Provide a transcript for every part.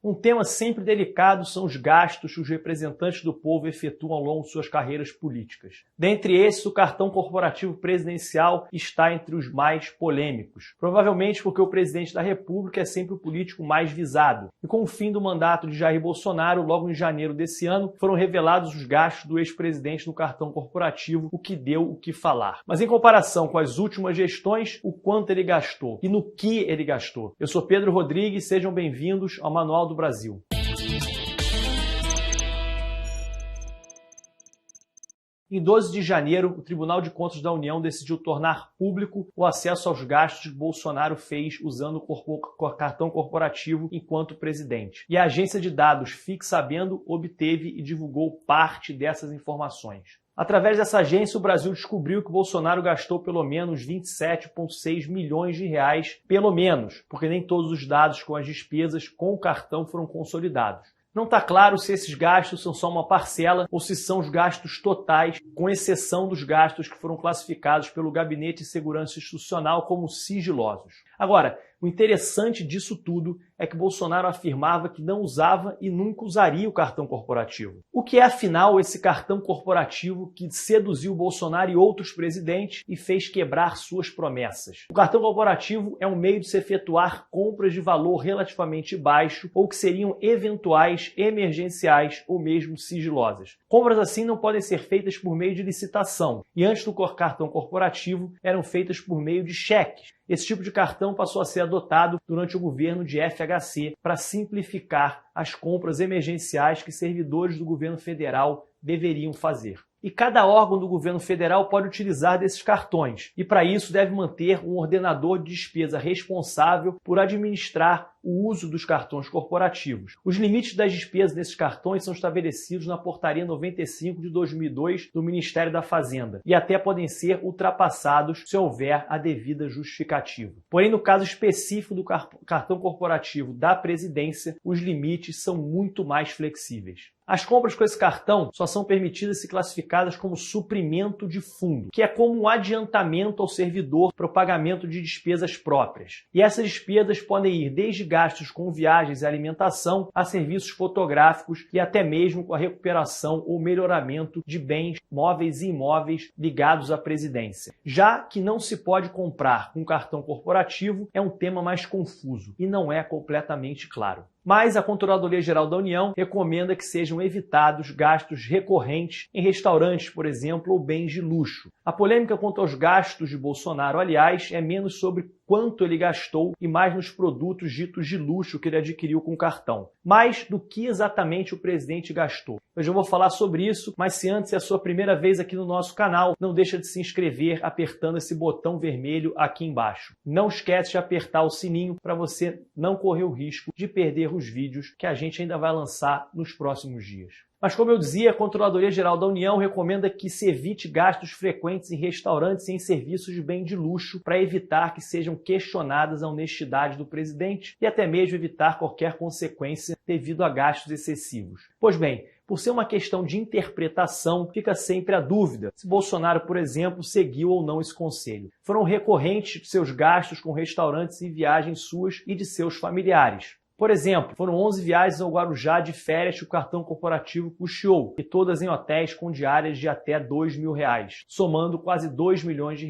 Um tema sempre delicado são os gastos que os representantes do povo efetuam ao longo de suas carreiras políticas. Dentre esses, o cartão corporativo presidencial está entre os mais polêmicos. Provavelmente porque o presidente da República é sempre o político mais visado. E com o fim do mandato de Jair Bolsonaro, logo em janeiro desse ano, foram revelados os gastos do ex-presidente no cartão corporativo, o que deu o que falar. Mas em comparação com as últimas gestões, o quanto ele gastou e no que ele gastou. Eu sou Pedro Rodrigues, sejam bem-vindos ao Manual do Brasil. Em 12 de janeiro, o Tribunal de Contas da União decidiu tornar público o acesso aos gastos que Bolsonaro fez usando o cartão corporativo enquanto presidente. E a agência de dados Fique Sabendo obteve e divulgou parte dessas informações. Através dessa agência, o Brasil descobriu que Bolsonaro gastou pelo menos 27,6 milhões de reais, pelo menos, porque nem todos os dados com as despesas com o cartão foram consolidados. Não está claro se esses gastos são só uma parcela ou se são os gastos totais, com exceção dos gastos que foram classificados pelo Gabinete de Segurança Institucional como sigilosos. Agora, o interessante disso tudo é que Bolsonaro afirmava que não usava e nunca usaria o cartão corporativo. O que é, afinal, esse cartão corporativo que seduziu Bolsonaro e outros presidentes e fez quebrar suas promessas? O cartão corporativo é um meio de se efetuar compras de valor relativamente baixo ou que seriam eventuais, emergenciais ou mesmo sigilosas. Compras assim não podem ser feitas por meio de licitação e antes do cartão corporativo eram feitas por meio de cheques. Esse tipo de cartão passou a ser adotado durante o governo de FHC para simplificar as compras emergenciais que servidores do governo federal deveriam fazer. E cada órgão do governo federal pode utilizar desses cartões, e para isso deve manter um ordenador de despesa responsável por administrar o uso dos cartões corporativos. Os limites das despesas desses cartões são estabelecidos na Portaria 95 de 2002 do Ministério da Fazenda e até podem ser ultrapassados se houver a devida justificativa. Porém, no caso específico do cartão corporativo da presidência, os limites são muito mais flexíveis. As compras com esse cartão só são permitidas se classificadas como suprimento de fundo, que é como um adiantamento ao servidor para o pagamento de despesas próprias. E essas despesas podem ir desde gastos com viagens e alimentação a serviços fotográficos e até mesmo com a recuperação ou melhoramento de bens móveis e imóveis ligados à presidência. Já que não se pode comprar com cartão corporativo, é um tema mais confuso e não é completamente claro. Mas a Controladoria Geral da União recomenda que sejam evitados gastos recorrentes em restaurantes, por exemplo, ou bens de luxo. A polêmica quanto aos gastos de Bolsonaro, aliás, é menos sobre quanto ele gastou e mais nos produtos ditos de luxo que ele adquiriu com o cartão. Mais do que exatamente o presidente gastou. Eu já vou falar sobre isso, mas se antes é a sua primeira vez aqui no nosso canal, não deixa de se inscrever apertando esse botão vermelho aqui embaixo. Não esquece de apertar o sininho para você não correr o risco de perder os vídeos que a gente ainda vai lançar nos próximos dias. Mas como eu dizia, a Controladoria Geral da União recomenda que se evite gastos frequentes em restaurantes e em serviços de bem de luxo para evitar que sejam questionadas a honestidade do presidente e até mesmo evitar qualquer consequência devido a gastos excessivos. Pois bem, por ser uma questão de interpretação, fica sempre a dúvida se Bolsonaro, por exemplo, seguiu ou não esse conselho. Foram recorrentes seus gastos com restaurantes e viagens suas e de seus familiares. Por exemplo, foram 11 viagens ao Guarujá de férias que o cartão corporativo custeou, e todas em hotéis com diárias de até R$2.000, somando quase R$2 milhões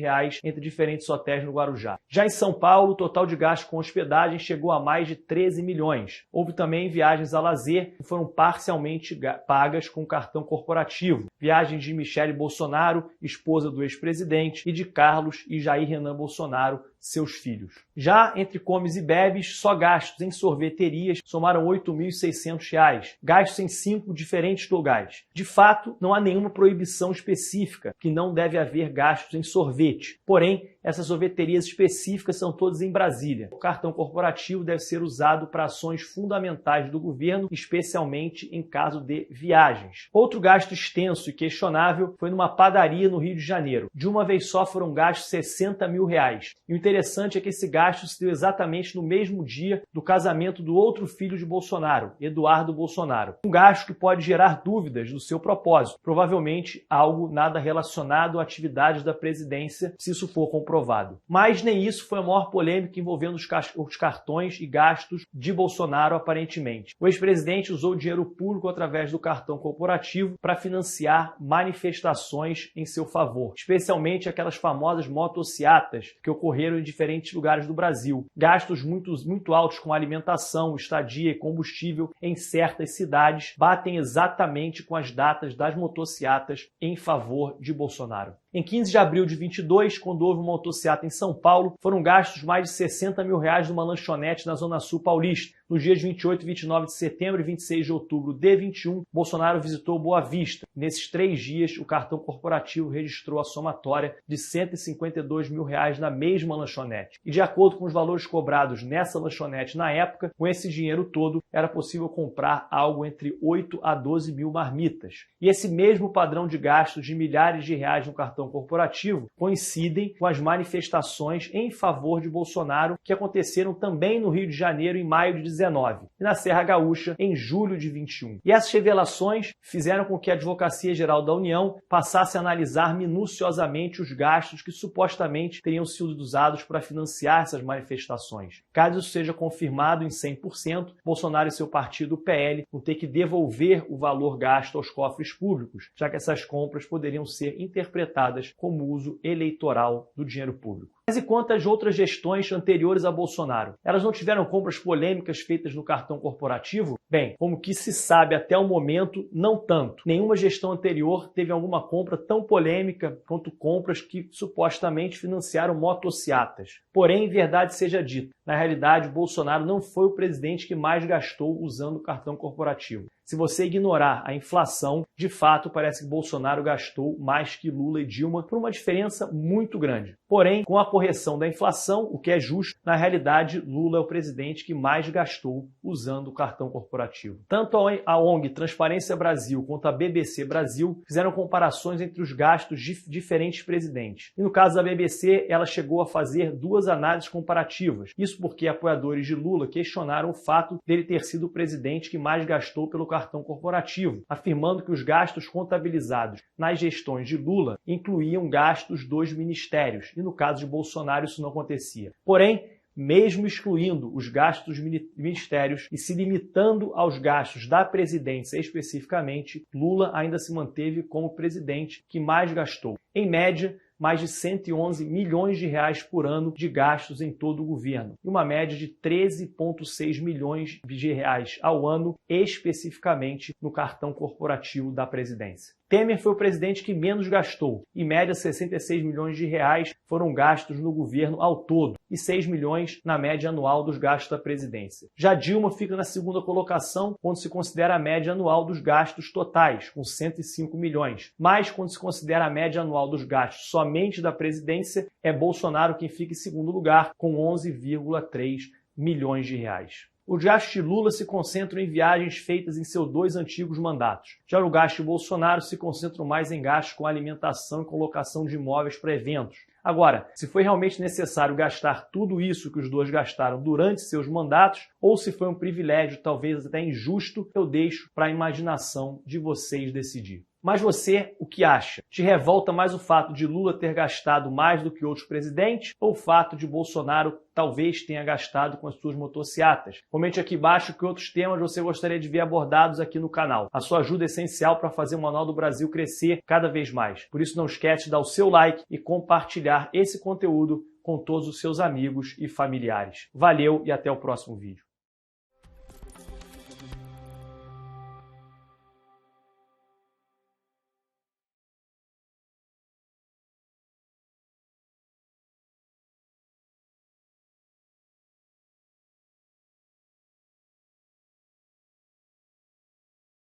entre diferentes hotéis no Guarujá. Já em São Paulo, o total de gasto com hospedagem chegou a mais de 13 milhões. Houve também viagens a lazer que foram parcialmente pagas com cartão corporativo. Viagens de Michele Bolsonaro, esposa do ex-presidente, e de Carlos e Jair Renan Bolsonaro, seus filhos. Já entre comes e bebes, só gastos em sorveterias somaram R$8.600, gastos em 5 diferentes lugares. De fato, não há nenhuma proibição específica que não deve haver gastos em sorvete. Porém, essas sorveterias específicas são todas em Brasília. O cartão corporativo deve ser usado para ações fundamentais do governo, especialmente em caso de viagens. Outro gasto extenso e questionável foi numa padaria no Rio de Janeiro. De uma vez só foram gastos R$60 mil. E o interessante é que esse gasto se deu exatamente no mesmo dia do casamento do outro filho de Bolsonaro, Eduardo Bolsonaro. Um gasto que pode gerar dúvidas do seu propósito, provavelmente algo nada relacionado a atividades da presidência, se isso for comprovado comprovado. Mas nem isso foi a maior polêmica envolvendo os cartões e gastos de Bolsonaro, aparentemente. O ex-presidente usou dinheiro público através do cartão corporativo para financiar manifestações em seu favor, especialmente aquelas famosas motociatas que ocorreram em diferentes lugares do Brasil. Gastos muito altos com alimentação, estadia e combustível em certas cidades batem exatamente com as datas das motociatas em favor de Bolsonaro. Em 15 de abril de 22, quando houve uma motociata em São Paulo, foram gastos mais de 60 mil reais numa lanchonete na Zona Sul paulista. Nos dias 28 e 29 de setembro e 26 de outubro de 21, Bolsonaro visitou Boa Vista. Nesses 3 dias, o cartão corporativo registrou a somatória de 152 mil reais na mesma lanchonete. E de acordo com os valores cobrados nessa lanchonete na época, com esse dinheiro todo, era possível comprar algo entre 8 a 12 mil marmitas. E esse mesmo padrão de gastos de milhares de reais no cartão corporativo coincidem com as manifestações em favor de Bolsonaro que aconteceram também no Rio de Janeiro em maio de 19 e na Serra Gaúcha em julho de 21. E essas revelações fizeram com que a Advocacia Geral da União passasse a analisar minuciosamente os gastos que supostamente teriam sido usados para financiar essas manifestações. Caso isso seja confirmado em 100%, Bolsonaro e seu partido, o PL, vão ter que devolver o valor gasto aos cofres públicos, já que essas compras poderiam ser interpretadas como uso eleitoral do dinheiro público. Mas e quanto às outras gestões anteriores a Bolsonaro? Elas não tiveram compras polêmicas feitas no cartão corporativo? Bem, como que se sabe até o momento, não tanto. Nenhuma gestão anterior teve alguma compra tão polêmica quanto compras que supostamente financiaram motociatas. Porém, verdade seja dita, na realidade, Bolsonaro não foi o presidente que mais gastou usando o cartão corporativo. Se você ignorar a inflação, de fato parece que Bolsonaro gastou mais que Lula e Dilma por uma diferença muito grande. Porém, com a correção da inflação, o que é justo, na realidade, Lula é o presidente que mais gastou usando o cartão corporativo. Tanto a ONG Transparência Brasil quanto a BBC Brasil fizeram comparações entre os gastos de diferentes presidentes. E no caso da BBC, ela chegou a fazer 2 análises comparativas. Isso porque apoiadores de Lula questionaram o fato dele ter sido o presidente que mais gastou pelo cartão corporativo, afirmando que os gastos contabilizados nas gestões de Lula incluíam gastos dos ministérios, e no caso de Bolsonaro isso não acontecia. Porém, mesmo excluindo os gastos dos ministérios e se limitando aos gastos da presidência especificamente, Lula ainda se manteve como o presidente que mais gastou. Em média, mais de 111 milhões de reais por ano de gastos em todo o governo, e uma média de 13,6 milhões de reais ao ano, especificamente no cartão corporativo da presidência. Temer foi o presidente que menos gastou. Em média, 66 milhões de reais foram gastos no governo ao todo e 6 milhões na média anual dos gastos da presidência. Já Dilma fica na segunda colocação quando se considera a média anual dos gastos totais, com 105 milhões. Mas quando se considera a média anual dos gastos somente da presidência, é Bolsonaro quem fica em segundo lugar, com 11,3 milhões de reais. Os gastos de Lula se concentram em viagens feitas em seus 2 antigos mandatos. Já o gasto de Bolsonaro se concentra mais em gastos com alimentação e colocação de imóveis para eventos. Agora, se foi realmente necessário gastar tudo isso que os dois gastaram durante seus mandatos, ou se foi um privilégio, talvez até injusto, eu deixo para a imaginação de vocês decidir. Mas você, o que acha? Te revolta mais o fato de Lula ter gastado mais do que outros presidentes ou o fato de Bolsonaro talvez tenha gastado com as suas motociatas? Comente aqui embaixo que outros temas você gostaria de ver abordados aqui no canal. A sua ajuda é essencial para fazer o Manual do Brasil crescer cada vez mais. Por isso não esquece de dar o seu like e compartilhar esse conteúdo com todos os seus amigos e familiares. Valeu e até o próximo vídeo.